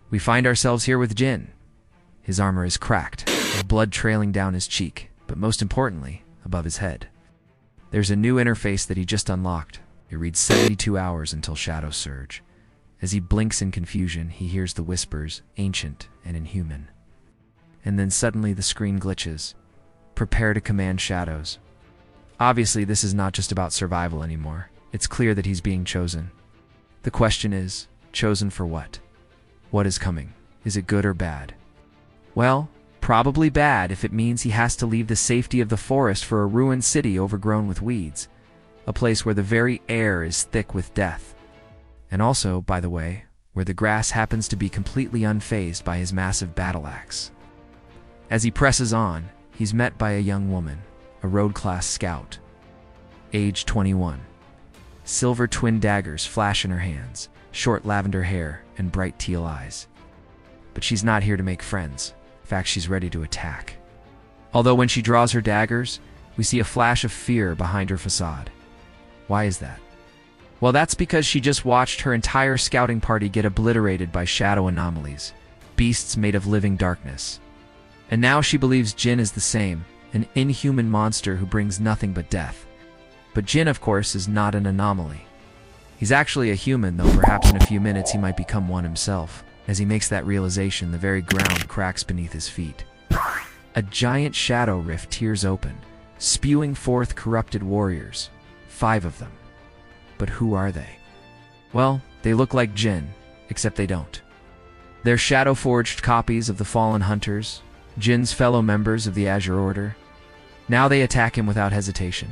We find ourselves here with Jin. His armor is cracked, with blood trailing down his cheek, but most importantly, above his head. There's a new interface that he just unlocked. It reads 72 hours until Shadow Surge. As he blinks in confusion, he hears the whispers, ancient and inhuman. And then suddenly the screen glitches. Prepare to command shadows. Obviously, this is not just about survival anymore. It's clear that he's being chosen. The question is, chosen for what? What is coming? Is it good or bad? Well, probably bad if it means he has to leave the safety of the forest for a ruined city overgrown with weeds, a place where the very air is thick with death. And also, by the way, where the grass happens to be completely unfazed by his massive battle axe. As he presses on, he's met by a young woman, a road-class scout, age 21. Silver twin daggers flash in her hands, short lavender hair, and bright teal eyes. But she's not here to make friends. In fact, she's ready to attack. Although when she draws her daggers, we see a flash of fear behind her facade. Why is that? Well, that's because she just watched her entire scouting party get obliterated by shadow anomalies, beasts made of living darkness. And now she believes Jin is the same, an inhuman monster who brings nothing but death. But Jin, of course, is not an anomaly. He's actually a human, though perhaps in a few minutes he might become one himself. As he makes that realization, the very ground cracks beneath his feet. A giant shadow rift tears open, spewing forth corrupted warriors. 5 of them. But who are they? Well, they look like Jin, except they don't. They're shadow-forged copies of the fallen hunters, Jin's fellow members of the Azure Order. Now they attack him without hesitation.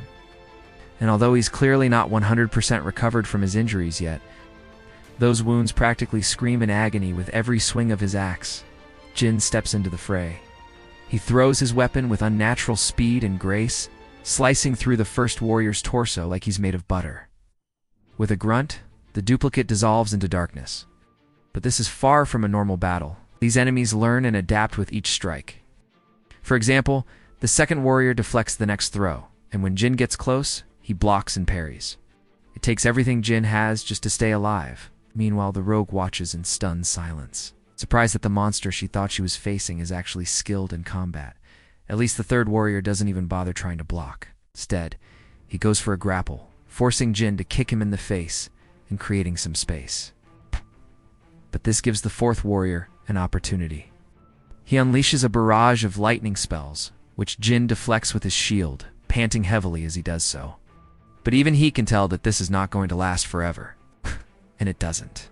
And although he's clearly not 100% recovered from his injuries yet, those wounds practically scream in agony with every swing of his axe. Jin steps into the fray. He throws his weapon with unnatural speed and grace, slicing through the first warrior's torso like he's made of butter. With a grunt, the duplicate dissolves into darkness. But this is far from a normal battle. These enemies learn and adapt with each strike. For example, the second warrior deflects the next throw, and when Jin gets close, he blocks and parries. It takes everything Jin has just to stay alive. Meanwhile, the rogue watches in stunned silence, surprised that the monster she thought she was facing is actually skilled in combat. At least the third warrior doesn't even bother trying to block. Instead, he goes for a grapple, forcing Jin to kick him in the face and creating some space. But this gives the fourth warrior an opportunity. He unleashes a barrage of lightning spells, which Jin deflects with his shield, panting heavily as he does so. But even he can tell that this is not going to last forever. And it doesn't.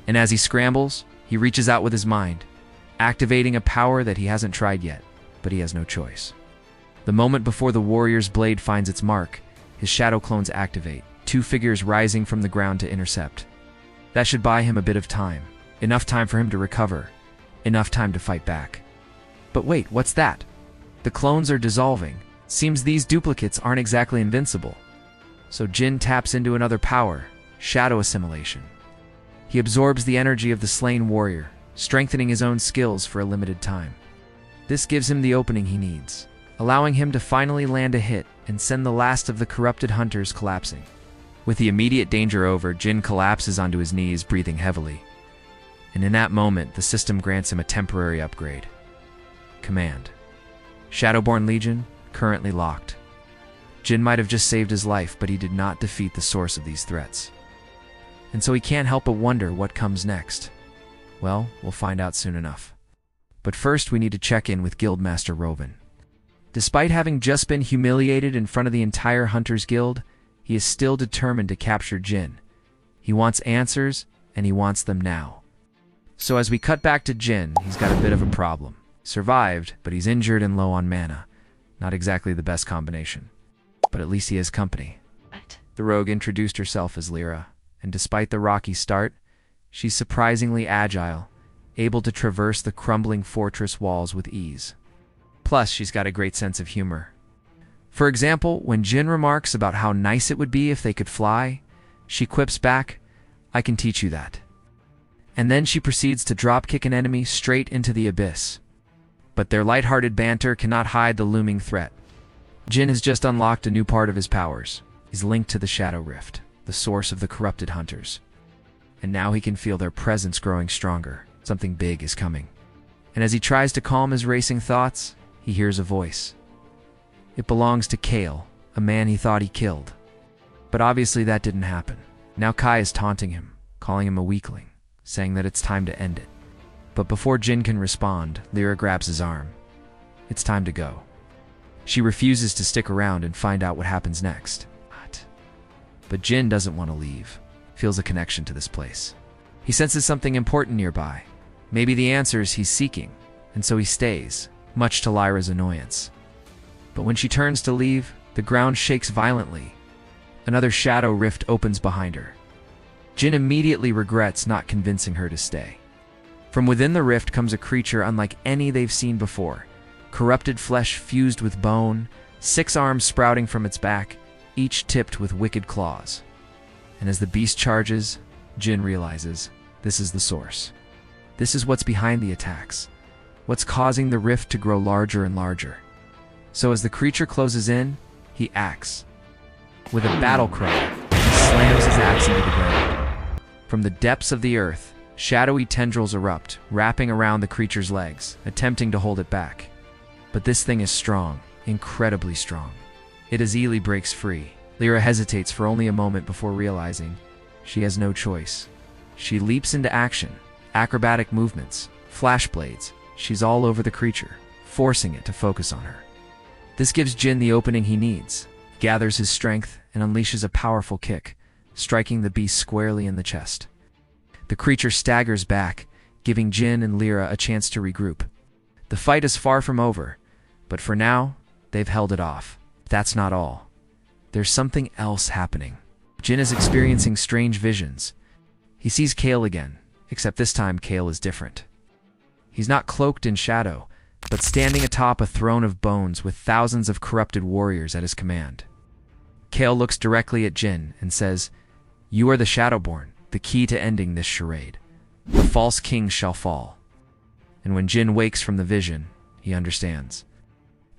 And as he scrambles, he reaches out with his mind, activating a power that he hasn't tried yet, but he has no choice. The moment before the warrior's blade finds its mark, his shadow clones activate, 2 figures rising from the ground to intercept. That should buy him a bit of time, enough time for him to recover, enough time to fight back. But wait, what's that? The clones are dissolving. Seems these duplicates aren't exactly invincible. So Jin taps into another power, shadow assimilation. He absorbs the energy of the slain warrior, strengthening his own skills for a limited time. This gives him the opening he needs, allowing him to finally land a hit and send the last of the corrupted hunters collapsing. With the immediate danger over, Jin collapses onto his knees, breathing heavily. And in that moment, the system grants him a temporary upgrade. Command. Shadowborn Legion, currently locked. Jin might have just saved his life, but he did not defeat the source of these threats. And so he can't help but wonder what comes next. Well, we'll find out soon enough. But first we need to check in with Guildmaster Roven. Despite having just been humiliated in front of the entire Hunters Guild, he is still determined to capture Jin. He wants answers, and he wants them now. So as we cut back to Jin, he's got a bit of a problem. Survived, but he's injured and low on mana. Not exactly the best combination. But at least he has company. What? The rogue introduced herself as Lira, and despite the rocky start, she's surprisingly agile, able to traverse the crumbling fortress walls with ease. Plus, she's got a great sense of humor. For example, when Jin remarks about how nice it would be if they could fly, she quips back, "I can teach you that." And then she proceeds to dropkick an enemy straight into the abyss. But their lighthearted banter cannot hide the looming threat. Jin has just unlocked a new part of his powers. He's linked to the Shadow Rift, the source of the corrupted hunters. And now he can feel their presence growing stronger. Something big is coming. And as he tries to calm his racing thoughts, he hears a voice. It belongs to Kael, a man he thought he killed. But obviously that didn't happen. Now Kai is taunting him, calling him a weakling, saying that it's time to end it. But before Jin can respond, Lira grabs his arm. It's time to go. She refuses to stick around and find out what happens next. But Jin doesn't want to leave. Feels a connection to this place. He senses something important nearby. Maybe the answers he's seeking, and so he stays, much to Lyra's annoyance. But when she turns to leave, the ground shakes violently. Another shadow rift opens behind her. Jin immediately regrets not convincing her to stay. From within the rift comes a creature unlike any they've seen before. Corrupted flesh fused with bone, 6 arms sprouting from its back, each tipped with wicked claws. And as the beast charges, Jin realizes this is the source. This is what's behind the attacks, what's causing the rift to grow larger and larger. So as the creature closes in, he acts. With a battle cry, he slams his axe into the ground. From the depths of the earth, shadowy tendrils erupt, wrapping around the creature's legs, attempting to hold it back. But this thing is strong, incredibly strong. It easily breaks free. Lira hesitates for only a moment before realizing she has no choice. She leaps into action. Acrobatic movements, flash blades. She's all over the creature, forcing it to focus on her. This gives Jin the opening he needs. He gathers his strength and unleashes a powerful kick, striking the beast squarely in the chest. The creature staggers back, giving Jin and Lira a chance to regroup. The fight is far from over, but for now, they've held it off. That's not all. There's something else happening. Jin is experiencing strange visions. He sees Kael again, except this time Kael is different. He's not cloaked in shadow, but standing atop a throne of bones with thousands of corrupted warriors at his command. Kael looks directly at Jin and says, "You are the Shadowborn, the key to ending this charade. The false king shall fall." And when Jin wakes from the vision, he understands.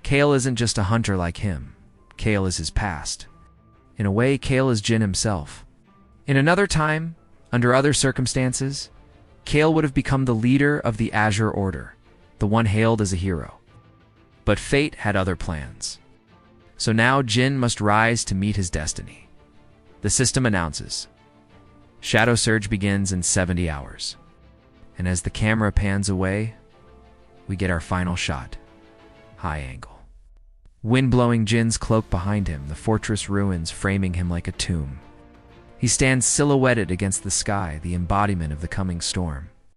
Kael isn't just a hunter like him. Kael is his past. In a way, Kael is Jin himself. In another time, under other circumstances, Kael would have become the leader of the Azure Order, the one hailed as a hero. But fate had other plans. So now Jin must rise to meet his destiny. The system announces. Shadow Surge begins in 70 hours. And as the camera pans away, we get our final shot. High angle. Wind blowing Jin's cloak behind him, the fortress ruins framing him like a tomb. He stands silhouetted against the sky, the embodiment of the coming storm.